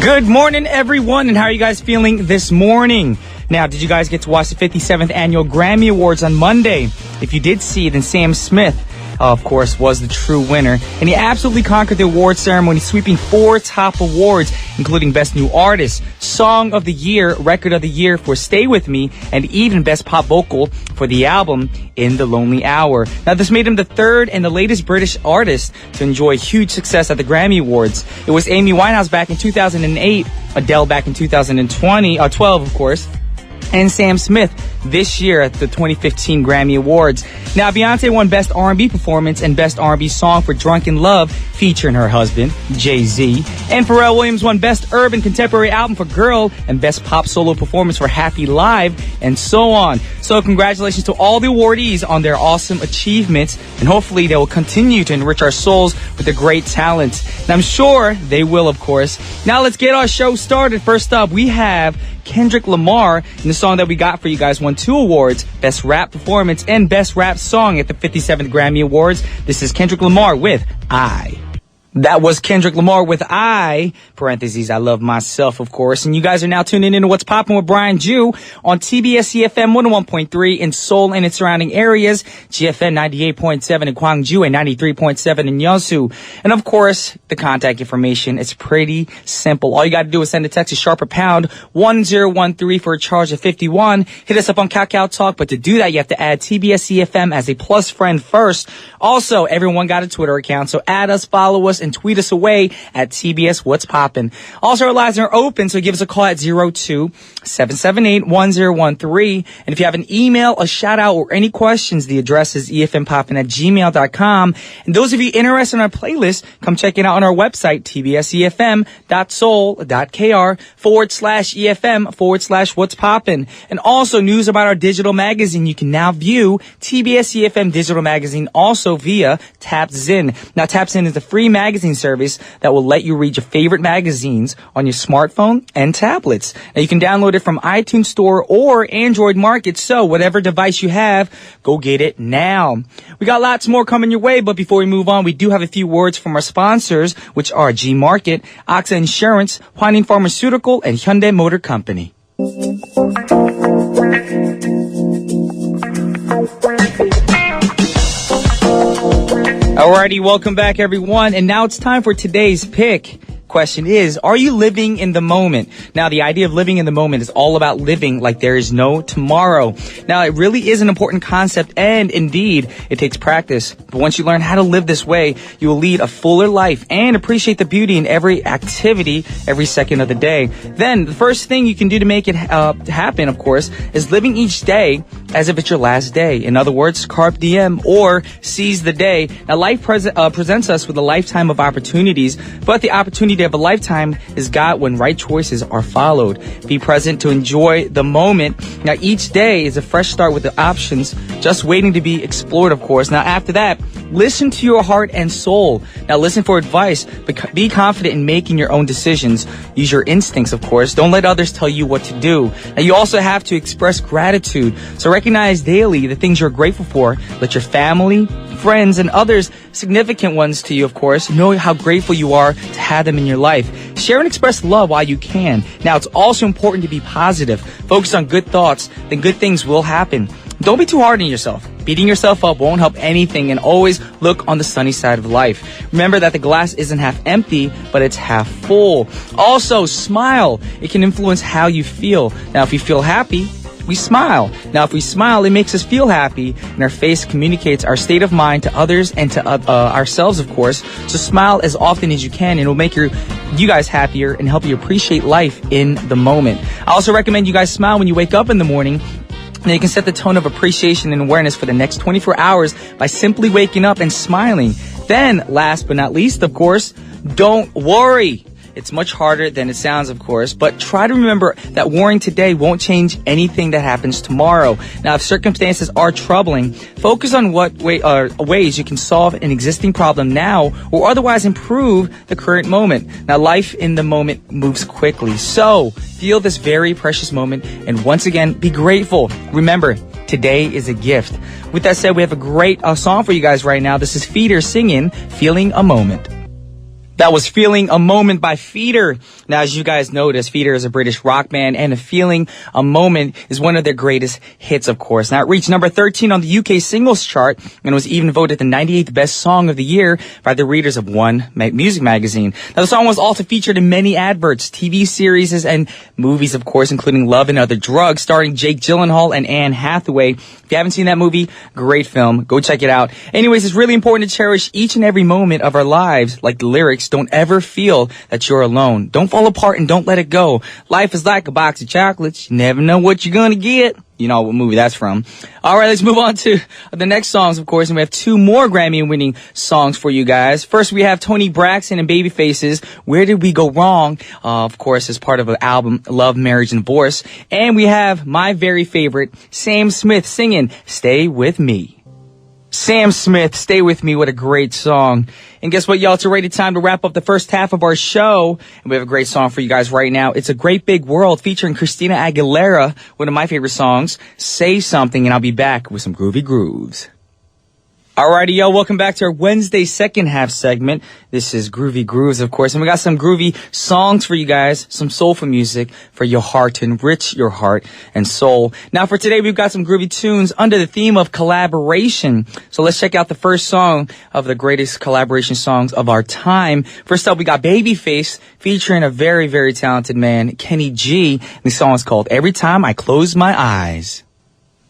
Good morning, everyone, and how are you guys feeling this morning? Now, did you guys get to watch the 57th Annual Grammy Awards on Monday? If you did see it, then Sam Smith, of course, was the true winner. And he absolutely conquered the award ceremony, sweeping 4 top awards, including Best New Artist, Song of the Year, Record of the Year for Stay With Me, and even Best Pop Vocal for the album In the Lonely Hour. Now, this made him the third and the latest British artist to enjoy huge success at the Grammy Awards. It was Amy Winehouse back in 2008, Adele back in 2012, of course, and Sam Smith this year at the 2015 Grammy Awards. Now, Beyonce won Best R&B Performance and Best R&B Song for Drunken Love, featuring her husband, Jay-Z. And Pharrell Williams won Best Urban Contemporary Album for Girl and Best Pop Solo Performance for Happy Live, and so on. So congratulations to all the awardees on their awesome achievements, and hopefully they will continue to enrich our souls with their great talents. And I'm sure they will, of course. Now let's get our show started. First up, we have Kendrick Lamar, and the song that we got for you guys won 2 awards, Best Rap Performance and Best Rap Song at the 57th Grammy Awards. This is Kendrick Lamar with I. That was Kendrick Lamar with I, parentheses, I love myself, of course. And you guys are now tuning in to What's Poppin' with Brian Jew on TBS efm 101.3 in Seoul and its surrounding areas, GFN 98.7 in Gwangju and 93.7 in Yeosu. And of course, the contact information is pretty simple. All you got to do is send a text to sharper pound 1013 for a charge of 51. Hit us up on Kakao Talk, but to do that, you have to add TBS efm as a plus friend first. Also, everyone got a Twitter account, so add us, follow us, and tweet us away at TBS What's Poppin'. Also, our lines are open, so give us a call at 02-778-1013. And if you have an email, a shout out, or any questions, the address is efmpoppin@gmail.com. And those of you interested in our playlist, come check it out on our website, tbsefm.soul.kr/EFM/What's Poppin'. And also news about our digital magazine. You can now view TBS EFM digital magazine also via TapZin. Now, TapZin is a free magazine service that will let you read your favorite magazines on your smartphone and tablets. Now, you can download it from iTunes Store or Android Market, so whatever device you have, go get it now. We got lots more coming your way, but before we move on, we do have a few words from our sponsors, which are G Market, AXA Insurance, Hwanin Pharmaceutical, and Hyundai Motor Company. Alrighty, welcome back, everyone. And now it's time for today's pick. Question is, are you living in the moment? Now, the idea of living in the moment is all about living like there is no tomorrow. Now, it really is an important concept, and indeed, it takes practice. But once you learn how to live this way, you will lead a fuller life and appreciate the beauty in every activity, every second of the day. Then, the first thing you can do to make it happen, of course, is living each day as if it's your last day. In other words, carpe diem, or seize the day. Now, life presents us with a lifetime of opportunities, but the opportunity of a lifetime is got when right choices are followed. Be present to enjoy the moment. Now, each day is a fresh start with the options just waiting to be explored, of course. Now, after that, listen to your heart and soul. Now, listen for advice, but be confident in making your own decisions. Use your instincts, of course. Don't let others tell you what to do. Now, you also have to express gratitude. So recognize daily the things you're grateful for. Let your family, friends, and others, significant ones to you, of course, know how grateful you are to have them in your life. Share and express love while you can. Now, it's also important to be positive. Focus on good thoughts, then good things will happen. Don't be too hard on yourself. Beating yourself up won't help anything, and always look on the sunny side of life. Remember that the glass isn't half empty, but it's half full. Also, smile. It can influence how you feel. Now, if you feel happy, we smile. Now, if we smile, it makes us feel happy, and our face communicates our state of mind to others and to ourselves, of course. So smile as often as you can, and it'll make you guys happier and help you appreciate life in the moment. I also recommend you guys smile when you wake up in the morning. Now, you can set the tone of appreciation and awareness for the next 24 hours by simply waking up and smiling. Then, last but not least, of course, don't worry. It's much harder than it sounds, of course, but try to remember that worrying today won't change anything that happens tomorrow. Now, if circumstances are troubling, focus on what ways you can solve an existing problem now or otherwise improve the current moment. Now, life in the moment moves quickly, so feel this very precious moment and once again, be grateful. Remember, today is a gift. With that said, we have a great song for you guys right now. This is Feeder singing Feeling a Moment. That was Feeling a Moment by Feeder. Now, as you guys notice, Feeder is a British rock band, and Feeling a Moment is one of their greatest hits, of course. Now, it reached number 13 on the UK singles chart, and was even voted the 98th best song of the year by the readers of One Music Magazine. Now, the song was also featured in many adverts, TV series, and movies, of course, including Love and Other Drugs, starring Jake Gyllenhaal and Anne Hathaway. If you haven't seen that movie, great film. Go check it out. Anyways, it's really important to cherish each and every moment of our lives, like the lyrics. Don't ever feel that you're alone. Don't fall apart and don't let it go. Life is like a box of chocolates. You never know what you're gonna get. You know what movie that's from. All right, let's move on to the next songs, of course. And we have two more Grammy-winning songs for you guys. First, we have Toni Braxton and Babyface's Where Did We Go Wrong? Of course, as part of an album, Love, Marriage, and Divorce. And we have my very favorite, Sam Smith, singing Stay With Me. Sam Smith, Stay With Me. What a great song. And guess what, y'all? It's already time to wrap up the first half of our show. And we have a great song for you guys right now. It's A Great Big World featuring Christina Aguilera, one of my favorite songs, Say Something, and I'll be back with some groovy grooves. Alrighty, yo, welcome back to our Wednesday second half segment. This is Groovy Grooves, of course, and we got some groovy songs for you guys, some soulful music for your heart to enrich your heart and soul. Now, for today, we've got some groovy tunes under the theme of collaboration. So let's check out the first song of the greatest collaboration songs of our time. First up, we got Babyface featuring a very, very talented man, Kenny G. And the song is called Every Time I Close My Eyes.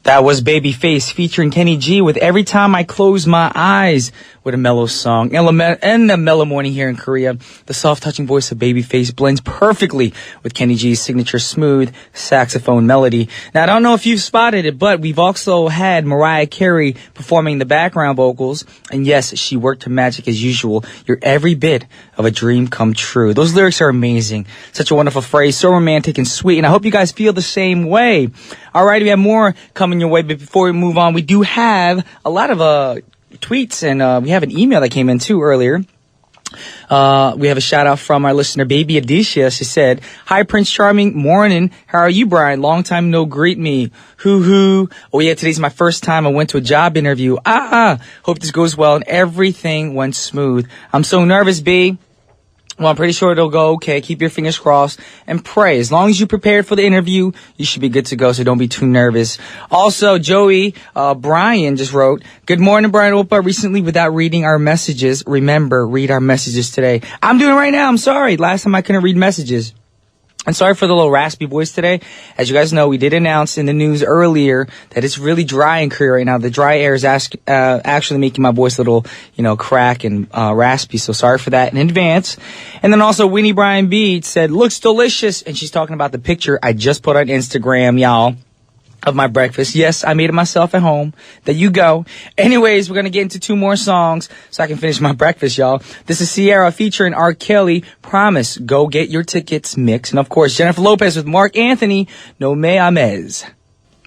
That was Babyface featuring Kenny G with Every Time I Close My Eyes. What a mellow song. And a mellow morning here in Korea. The soft-touching voice of Babyface blends perfectly with Kenny G's signature smooth saxophone melody. Now, I don't know if you've spotted it, but we've also had Mariah Carey performing the background vocals. And yes, she worked her magic as usual. You're every bit of a dream come true. Those lyrics are amazing. Such a wonderful phrase, so romantic and sweet. And I hope you guys feel the same way. All right, we have more coming your way, but before we move on, we do have a lot of tweets, and we have an email that came in too earlier. We have a shout out from our listener, Baby Adicia. She said, "Hi, Prince Charming. Morning. How are you, Brian? Long time no greet me. Hoo hoo. Oh yeah, today's my first time I went to a job interview. Hope this goes well and everything went smooth. I'm so nervous, B. Well, I'm pretty sure it'll go okay. Keep your fingers crossed and pray. As long as you prepared for the interview, you should be good to go, so don't be too nervous." Also, Joey Brian just wrote, "Good morning, Brian Opa. Recently, without reading our messages, remember, read our messages today." I'm doing it right now. I'm sorry. Last time I couldn't read messages. And sorry for the little raspy voice today. As you guys know, we did announce in the news earlier that it's really dry in Korea right now. The dry air is actually making my voice a little, crack and raspy. So sorry for that in advance. And then also Winnie Brian B said, "Looks delicious." And she's talking about the picture I just put on Instagram, y'all, of my breakfast. Yes, I made it myself at home. There you go. Anyways, we're going to get into two more songs so I can finish my breakfast, y'all. This is Sierra featuring R. Kelly, Promise, Go Get Your Tickets Mix. And of course, Jennifer Lopez with Mark Anthony, No Me Ames.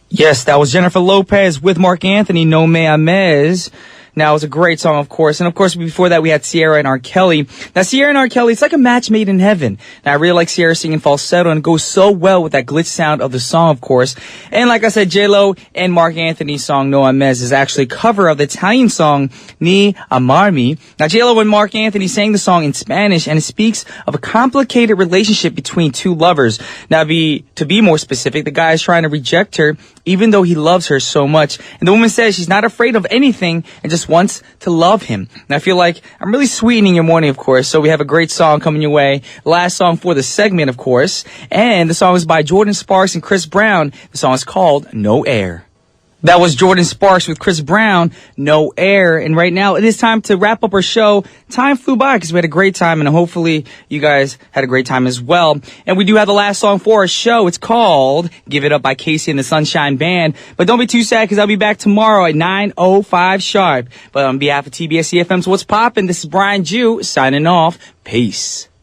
Yes, that was Jennifer Lopez with Mark Anthony, No Me Ames. Now, it was a great song, of course. And, of course, before that, we had Sierra and R. Kelly. Now, Sierra and R. Kelly, it's like a match made in heaven. Now, I really like Sierra singing falsetto, and it goes so well with that glitch sound of the song, of course. And like I said, J-Lo and Mark Anthony's song, No Ames, is actually a cover of the Italian song, Ni Amarmi. Now, J-Lo and Mark Anthony sang the song in Spanish, and it speaks of a complicated relationship between two lovers. Now, to be more specific, the guy is trying to reject her, even though he loves her so much. And the woman says she's not afraid of anything and just wants to love him. And I feel like I'm really sweetening your morning, of course. So we have a great song coming your way. Last song for the segment, of course. And the song is by Jordan Sparks and Chris Brown. The song is called No Air. That was Jordan Sparks with Chris Brown, No Air. And right now, it is time to wrap up our show. Time flew by because we had a great time, and hopefully you guys had a great time as well. And we do have the last song for our show. It's called Give It Up by Casey and the Sunshine Band. But don't be too sad because I'll be back tomorrow at 9:05 sharp. But on behalf of TBS efm, so what's poppin'? This is Brian Jew signing off. Peace.